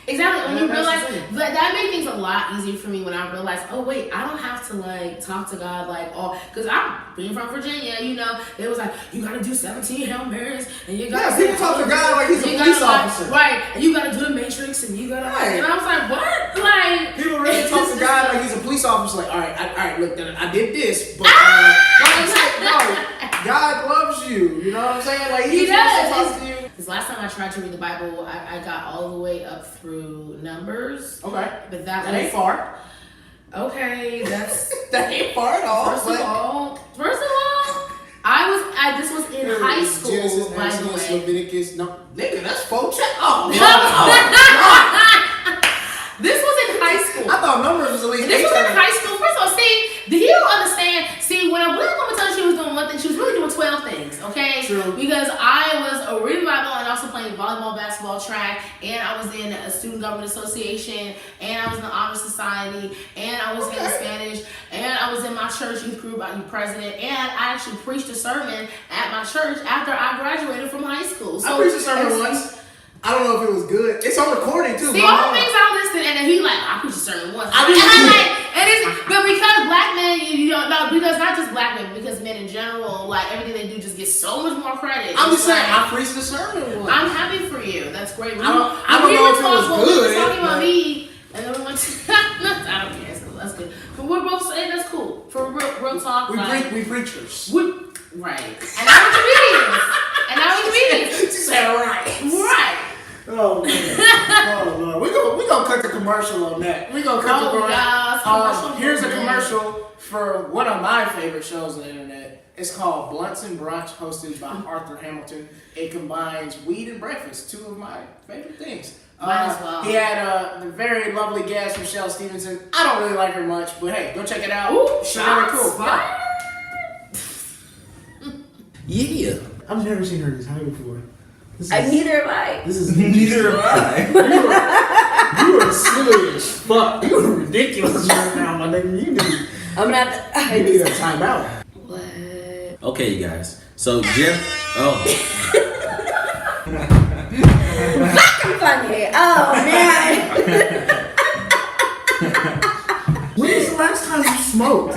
Exactly. When you That's realize the thing. that made things a lot easier for me when I realized, oh wait, I don't have to like talk to God like all because I'm being from Virginia, you know, it was like you gotta do 17 Hail Marys and you gotta people talk to God like he's a police officer. right, and you gotta do the Matrix and you gotta and I was like, what? Like People really talk to God like he's a police officer. Like, all right, look, I did this, but no, God loves you. You know what I'm saying? Like He wants to does. talk to you. Because last time I tried to read the Bible, I got all the way up through Numbers. Okay, But that ain't far. Okay, that's That ain't far at all. First of all, this was in high school. Genesis, by the Exodus, way. Leviticus. No, nigga, that's 4 chapters. Oh, This was in high school. I thought Numbers was at least This 8 was in chapters. high school. First of all, see, he don't understand. See, when a black woman tells she was doing one thing, she was really doing 12 things, okay? True. Because I was a reading Bible and also playing volleyball, basketball, track, and I was in a student government association, and I was in the honor society, and I was in Spanish, and I was in my church youth group, youth president, and I actually preached a sermon at my church after I graduated from high school. So, I preached a sermon once. I don't know if it was good. It's on recording too. See, all the things I listened, and then he like, I preached a sermon once. I And did I'm too. like, and it's, but because black men, you don't know, because not just black men, because men in general, like everything they do just gets so much more credit. I'm just It's saying, like, I preached a sermon once. I'm happy for you. That's great. I don't know if it was We good, were talking about but- me, and then we went to, I don't care. That's good. But we're both saying that's cool. For real talk. We like, preachers. right. And now we're comedians. And now we're comedians. She said right. Right. Oh man. Oh Lord. We gonna cut the commercial on that. We gonna cut the commercial. Yes, commercial Here's a for commercial for one of my favorite shows on the internet. It's called Blunts and Brunch, hosted by Arthur Hamilton. It combines weed and breakfast, two of my favorite things. Might as well. He had the very lovely guest, Michelle Stevenson. I don't really like her much, but hey, go check it out. Ooh, She's very shots cool. fired. Yeah. I've never seen her this high before. Neither have I. This is Neither have I. You are silly as fuck. You are ridiculous right now, my nigga. You need I a timeout. What? Okay, you guys. So Jim. Oh. Funny. Oh man. When was the last time you smoked?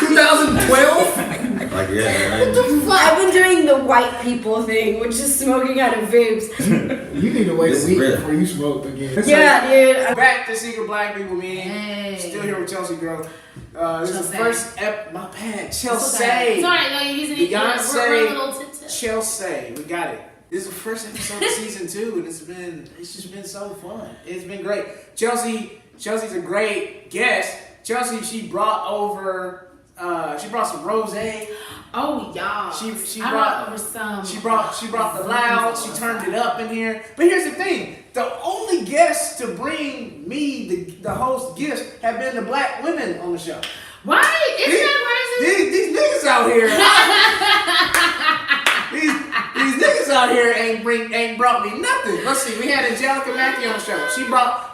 2012? Like yeah. I've been doing the white people thing, which is smoking out of vapes. You need to wait This a is week real. before you smoke again. Yeah, dude. Back to Secret Black People meeting. Hey. Still here with Chelse Greaux. This is the Chelse. first my bad. Chelse. It's alright, no, you're using it. Beyonce. We're a little tip. Chelse. We got it. This is the first episode of season 2, and it's just been so fun. It's been great. Chelse's a great guest. Chelse, she brought some rosé. Oh y'all. She I brought over some. She brought the loud. She turned it up in here. But here's the thing: the only guests to bring me the host gifts have been the black women on the show. Right? Isn't that crazy? These niggas out here. these niggas out here ain't brought me nothing. Let's see. We had Angelica Matthew on the show.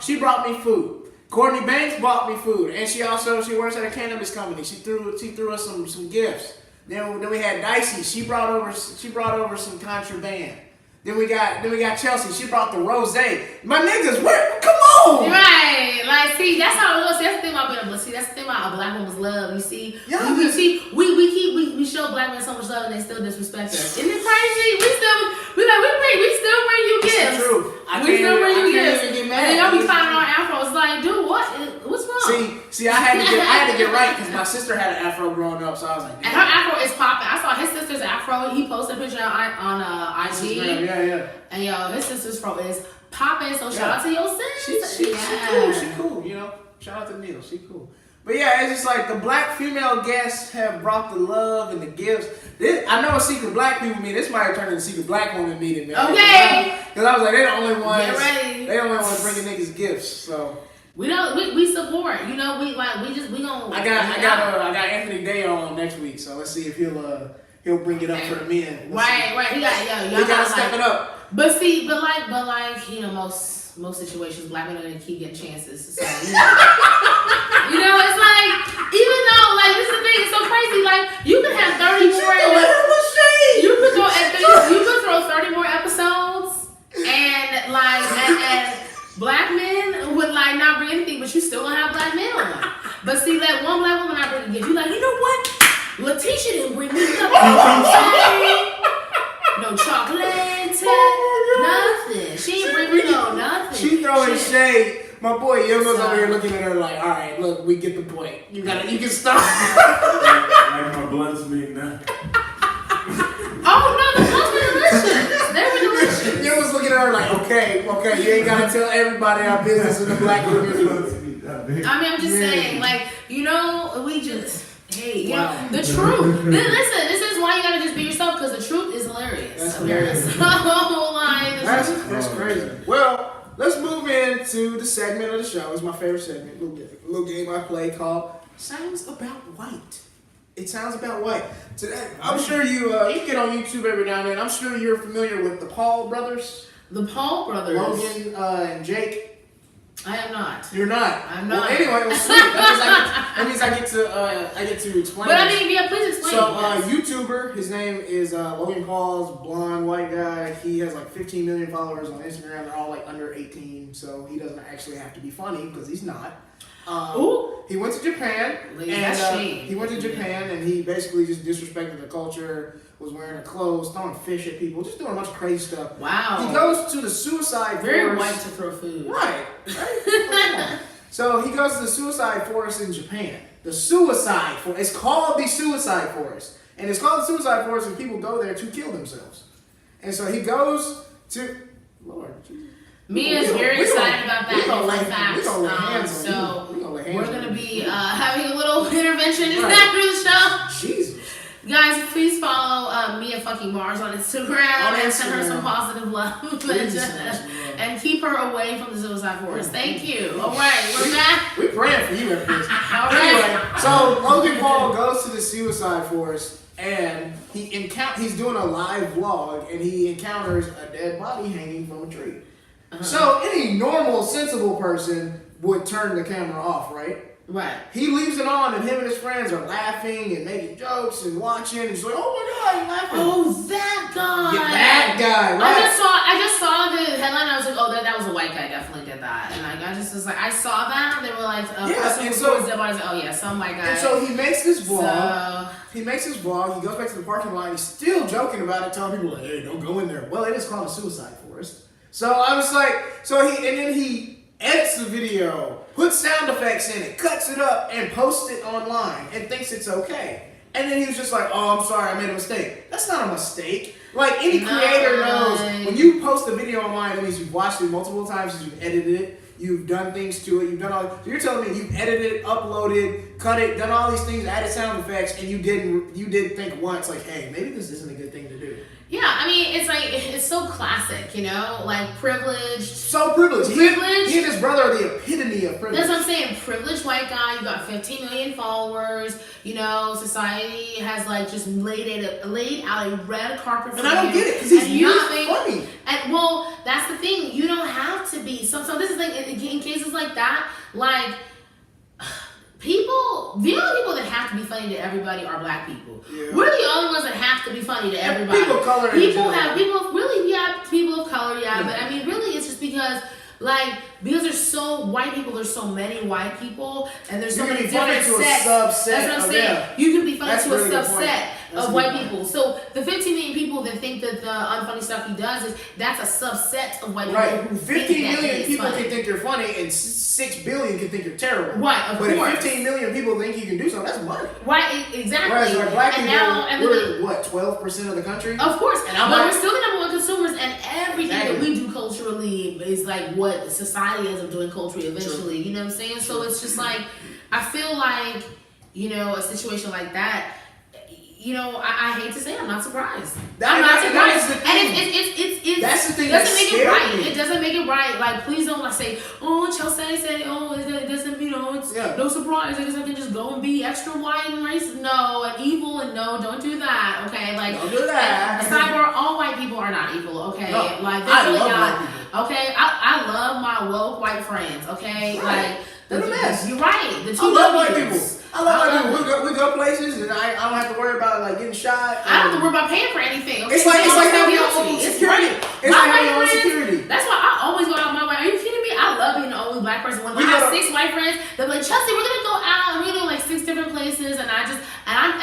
She brought me food. Courtney Banks bought me food, and she works at a cannabis company. She threw us some gifts. Then we had Dicey. She brought over some contraband. Then we got Chelse. She brought the rosé. My niggas, where? Come on! Right, like see, that's how it looks. That's the thing about being a see. That's the thing about a black woman's love. You see, Yeah, we show black men so much love and they still disrespect us. Isn't it crazy? We still bring you gifts. It's true. We still bring you gifts. Even get And mad. then y'all be finding our afros. Like, dude, what's wrong? See, I had to get right because my sister had an afro growing up, so I was like, And her afro is popping. I saw his sister's afro. He posted a picture on IG. yeah. And yo, his sister's fro is popping. So shout out to your sis. She cool, you know. Shout out to Neil, she cool. But yeah, it's just like the black female guests have brought the love and the gifts. I know a Secret Black People meeting. This might have turned into a Secret Black Woman meeting, man. Okay. Because I was like, they're the only ones. Get ready. They the only ones bringing niggas gifts. So We support. You know, we gonna. I got Anthony Day on next week. So let's see if he'll bring it up for the men. Right. He got We gotta step it up. But like you know, most situations, black men are gonna keep getting chances. So you know, it's like even though like this is the thing, it's so crazy. Like you could have 30 more. You could throw 30 more episodes and shade. My boy Yema's over here looking at her like, all right, look, we get the point. You can stop. Like my blood's being now. Oh no, the blunts were delicious. They were delicious. Yema's looking at her like, okay, you ain't gotta tell everybody our business in the black community. I mean, I'm just saying, like, you know, we just, hey, you know, the truth. Listen, this is why you gotta just be yourself, because the truth is hilarious. That's hilarious. That's crazy. Well, let's move into the segment of the show. It's my favorite segment, little game I play called Sounds About White. It sounds about white. Today, I'm sure you get on YouTube every now and then. I'm sure you're familiar with the Paul brothers. The Paul brothers. Logan and Jake. I am not. You're not. I'm not. Well, anyway, well, sweet. That means I get to explain. But I mean, yeah, please explain. So, YouTuber, his name is Logan Paul's blonde white guy. He has like 15 million followers on Instagram. They're all like under 18, so he doesn't actually have to be funny because he's not. He went to Japan, he went to Japan and he basically just disrespected the culture. Was wearing the clothes, throwing fish at people, just doing a bunch of crazy stuff. Wow. He goes to the suicide Very forest. white to throw food. Right. So he goes to the suicide forest in Japan. The suicide forest. It's called the suicide forest. And it's called the suicide forest and people go there to kill themselves. And so he goes to... Lord, Jesus. Mia's very excited about that. We're going to be having a little intervention after the show. Jesus. Guys, please follow Mia fucking Mars on Instagram and send her some positive love and keep her away from the suicide forest. Thank you. All right, we're back. We're praying for you, everybody. All right. Anyway, so Logan Paul goes to the suicide forest and he's doing a live vlog and he encounters a dead body hanging from a tree. So any normal, sensible person would turn the camera off, right? Right. He leaves it on, and him and his friends are laughing and making jokes and watching. And he's like, "Oh my God, you're laughing!" Oh, that guy. Yeah, that guy. Right? I just saw the headline. I was like, "Oh, that was a white guy. Definitely did that." And like, I just was like, I saw that. They were like, and so dead body. I was like, "Oh yeah, some white guy." And so he makes this vlog. He goes back to the parking lot. He's still joking about it, telling people, like, "Hey, don't go in there." Well, it is called a suicide forest. So I was like, then he edits the video, puts sound effects in it, cuts it up, and posts it online, and thinks it's okay. And then he was just like, "Oh, I'm sorry, I made a mistake." That's not a mistake. Like, any creator knows, when you post a video online, that means you've watched it multiple times, you've edited it, you've done things to it, so you're telling me you've edited it, uploaded, cut it, done all these things, added sound effects, and you didn't think once, like, hey, maybe this isn't a good thing to do. Yeah, I mean, it's like, it's so classic, you know? Like, privileged. So privileged. He and his brother are the epitome of privilege. That's what I'm saying. Privileged white guy, you got 15 million followers, you know, society has, like, just laid out a red carpet for you. And I don't get it, because he's not funny. And, well, that's the thing. You don't have to be. So this is, like, in cases like that, like... the only people that have to be funny to everybody are black people. Yeah. We're the only ones that have to be funny to everybody. People of color. People of color, yeah. But I mean, really, it's just because there's so white people, there's so many white people, and there's so many different sets. That's what I'm saying. Yeah. You can be funny to a subset of white people. So the 15 million people that think that the unfunny stuff he does that's a subset of white people. Who 15 million people can think you're funny, and 6 billion can think you're terrible. Right, of course. But if 15 million people think you can do something, that's money. Right, exactly. Whereas like black people, we're what, 12% of the country? Of course, but we're still the number one consumers, and everything that we do culturally is like what society ends up doing culturally eventually. True. You know what I'm saying? So it's just like, I feel like, you know, a situation like that, you know, I hate to say it, I'm not surprised. I'm not surprised. And that's the thing it doesn't make it right. It doesn't make it right. Like, please don't say, oh, Chelse said, oh, it doesn't, you know, it's no surprise. I guess I can just go and be extra white and racist. No, and evil, and no, don't do that, okay? Like, don't do that. Sidebar, all white people are not evil, okay? No, like, they're really not. Okay? I love my woke white friends, okay? Right. Like, they're the best. You're right. The two I love white people. I love white people. We go places, and I don't have to worry about like getting shot. I don't have to worry about paying for anything. Okay? It's like having your own security. It's like having your own security. That's why I always go out with my white. Are you kidding me? I love being the only black person. When I have 6 white friends, they're like, Chelsea, we're gonna go out, and we're gonna like 6 different places, and I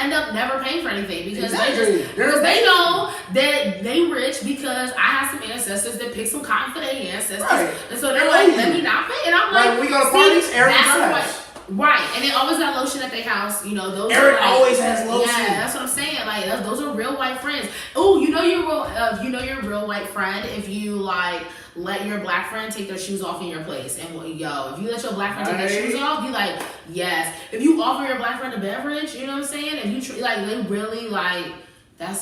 end up never paying for or anything because Exactly. because they know that they rich because I have some ancestors that pick some cotton for their ancestors, Right. and so they're like, let me not pay. And I'm Like, like, when we go to see, parties, Eric that's drives. what. Right, and they always got lotion at their house. You know, those Eric are like, always has lotion. Yeah, that's what I'm saying. Like, those are real white friends. Oh, you know you're a real white friend if you like let your black friend take their shoes off in your place. And if you let your black friend take their shoes off, you like, yes. If you offer your black friend a beverage, you know what I'm saying? If you like, they really like. That's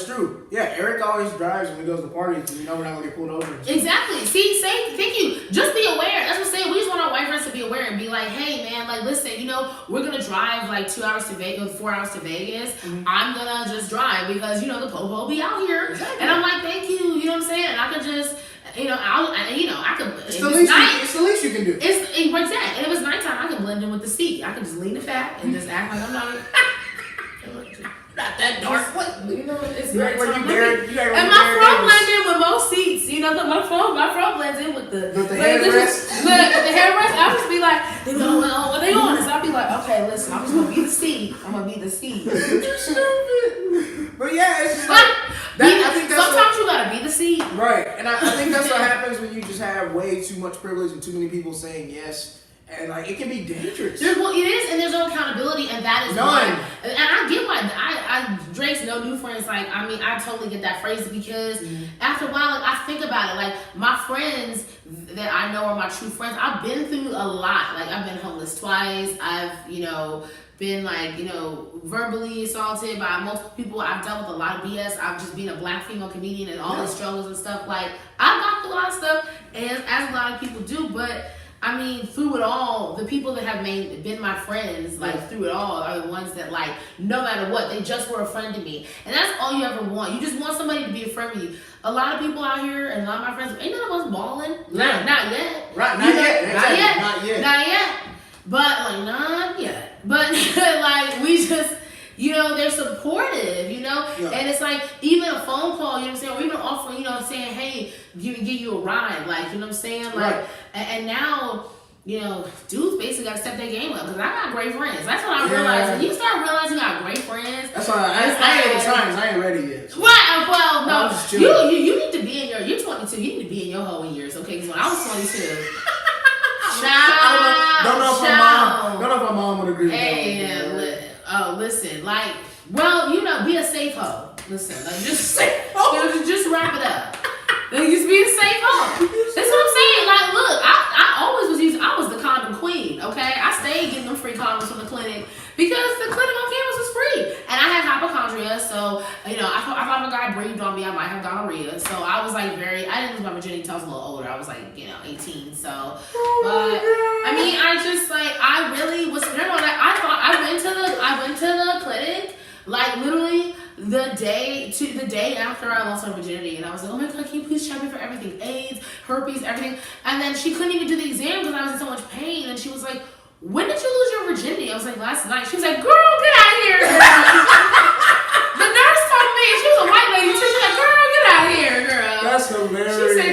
true. Yeah, Eric always drives when he goes to parties because we know we're not gonna get pulled over. Exactly. See, thank you. Just be aware. That's what I'm saying. We just want our white friends to be aware and be like, hey man, like listen, you know, we're gonna drive like 2 hours to Vegas, 4 hours to Vegas. Mm-hmm. I'm gonna just drive because you know the popo be out here. Exactly. And I'm like, thank you. You know what I'm saying? And I could just, I could. It's the least you can do. It's that. And if it's nighttime, I can blend in with the seat. I can just lean the back and just act like I'm not. Not that dark. What? You know, it's You very act like time you Barry- limited. you act like And you my Barry front Davis. blends in with most seats. You know, my front blends in with the headrest. Look, with the headrest, I'll just be like, they go, well, what they on? So I'll be like, okay, listen, I'm just gonna be the seat. I'm gonna be the seat. You're stupid. But yeah, it's just like I think that's sometimes you gotta be the seat. right. And I think that's what happens when you just have way too much privilege and too many people saying yes. And like it can be dangerous. Well, it is, and there's no accountability, and that is None. why. And I get why Drake's no new friends. Like, I mean, I totally get that phrase because after a while, like I think about it, like my friends that I know are my true friends. I've been through a lot. Like I've been homeless twice. I've been like verbally assaulted by multiple people. I've dealt with a lot of BS. I've just been a black female comedian and all the struggles and stuff. Like I've gone through a lot of stuff, as a lot of people do, but. I mean, through it all, the people that have been my friends, like, through it all, are the ones that, like, no matter what, they just were a friend to me. And that's all you ever want. You just want somebody to be a friend with you. A lot of people out here, and a lot of my friends, ain't none of us balling. Yeah. Not yet. Right, not yet. Not yet. But, like, not yet. But, like, we just... they're supportive, Yeah. And it's like, even a phone call, you know what I'm saying? Or even offering, saying, hey, give you a ride, like, you know what I'm saying? Like, right. and now, dudes basically got to step their game up because I got great friends. That's what I realized. When you start realizing you got great friends. That's why I ain't times. I ain't ready yet. Right, well, no. You You need to be in you're 22, you need to be in your hoeing years, okay? Because when I was 22. Don't know if my mom would agree with that. Listen, like, well, be a safe hoe. Listen, like, just just wrap it up. Like, just be a safe hoe. That's what I'm saying. Like, look, I always I was the condom queen, okay? I stayed getting them free condoms from the clinic because the clinic on campus was free. And I had hypochondria, so, I thought if a guy breathed on me, I might have gonorrhea. So I was like I didn't lose my virginity until I was a little older. I was like, 18, so. I mean, I just, like, I really was, I went to the clinic, like, literally the day after I lost my virginity, and I was like, oh my God, can you please check me for everything? AIDS, herpes, everything. And then she couldn't even do the exam because I was in so much pain, and she was like, when did you lose your virginity? I was like, last night. She was like, girl, get out of here. The nurse told me, she was a white lady too. She was like, girl, get out of here, girl. That's hilarious. She said,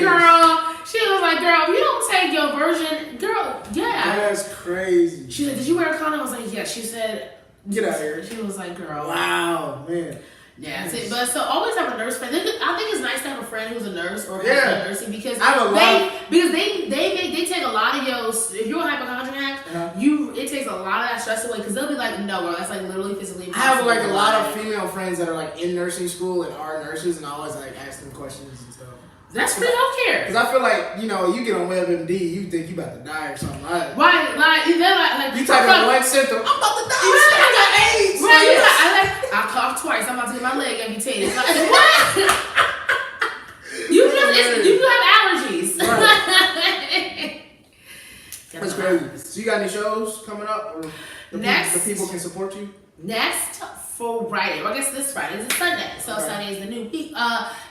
she was like, girl, if you don't take your virgin, girl, yeah. That's crazy. She said, did you wear a condom? I was like, yeah. She said, get out of here. She was like, girl. Wow, man. Yeah, but so always have a nurse friend. I think it's nice to have a friend who's a nurse or nursing because they take a lot of if you're a hypochondriac, it takes a lot of that stress away because they'll be like, no, bro, that's like literally physically impossible. I have like a lot of female friends that are like in nursing school and are nurses, and I always like ask them questions and stuff. That's free healthcare. Because I feel like, you get on WebMD, you think you about to die or something. Right, like you type in one symptom, I'm about to die. I got AIDS. Right, I coughed twice. I'm about to get my leg amputated. Like, what? you have allergies. Right. That's crazy. So you got any shows coming up? Or the people can support you? Next Friday, or I guess this Friday is a Sunday, so Sunday is the new week.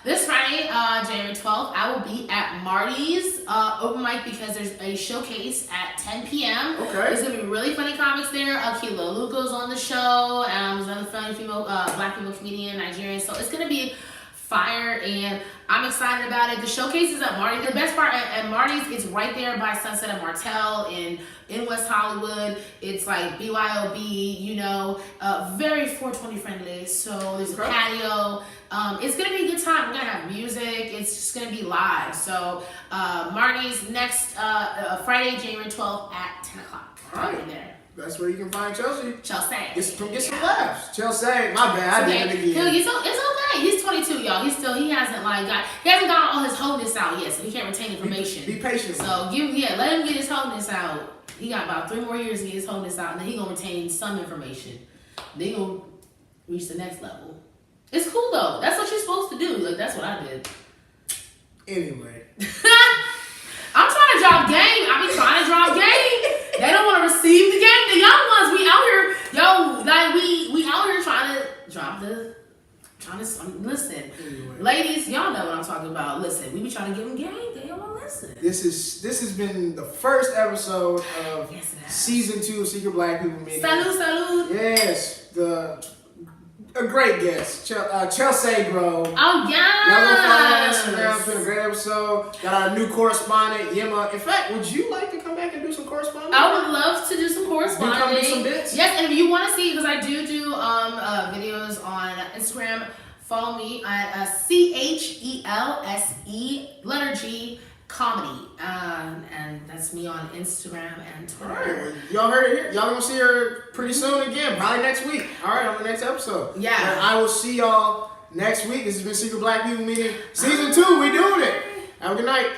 This Friday, January 12th, I will be at Marty's open mic because there's a showcase at 10 p.m. Okay. There's gonna be really funny comics there. Kilo Luco's on the show, and there's another funny black female comedian, Nigerian. So it's gonna be fire, and I'm excited about it. The showcase is at Marty's. The best part at Marty's, it's right there by Sunset and Martell in West Hollywood. It's like BYOB, you know, very 420 friendly. So there's a patio. It's gonna be a good time. We're gonna have music. It's just gonna be live. So Marty's next Friday, January 12th at 10 o'clock. All right. In there. That's where you can find Chelsea. Chelse. Get some laughs. Chelsea, my bad. I did it again. It's okay. He's 22, y'all. He hasn't got all his wholeness out yet, so he can't retain information. Be patient. So let him get his wholeness out. He got about 3 more years to get his wholeness out, and then he gonna retain some information. Then he gonna reach the next level. It's cool though. That's what you're supposed to do. Like that's what I did. Anyway. I'm trying to drop game. I be trying to drop game. They don't want to receive the game. The young ones, we out here, we out here trying to drop listen. Anyway. Ladies, y'all know what I'm talking about. Listen, we be trying to give them game. They don't want to listen. This has been the first episode of Yes, it has. season 2 of Secret Black People Meeting. Salud. Yes, a great guest, Chelse Greaux. Oh, yeah. Y'all go follow her on Instagram. It's been a great episode. Got our new correspondent, Yema. In fact, would you like to come back and do some correspondence? I would love to do some corresponding. You come do some bits? Yes, and if you want to see, because I do videos on Instagram, follow me at CHELSE letter G comedy, and that's me on Instagram and Twitter. All right, well, y'all heard it here. Y'all gonna see her pretty soon again, probably next week. All right, on the next episode. Yeah. And I will see y'all next week. This has been Secret Black People Meeting Season 2. We doing it. Have a good night.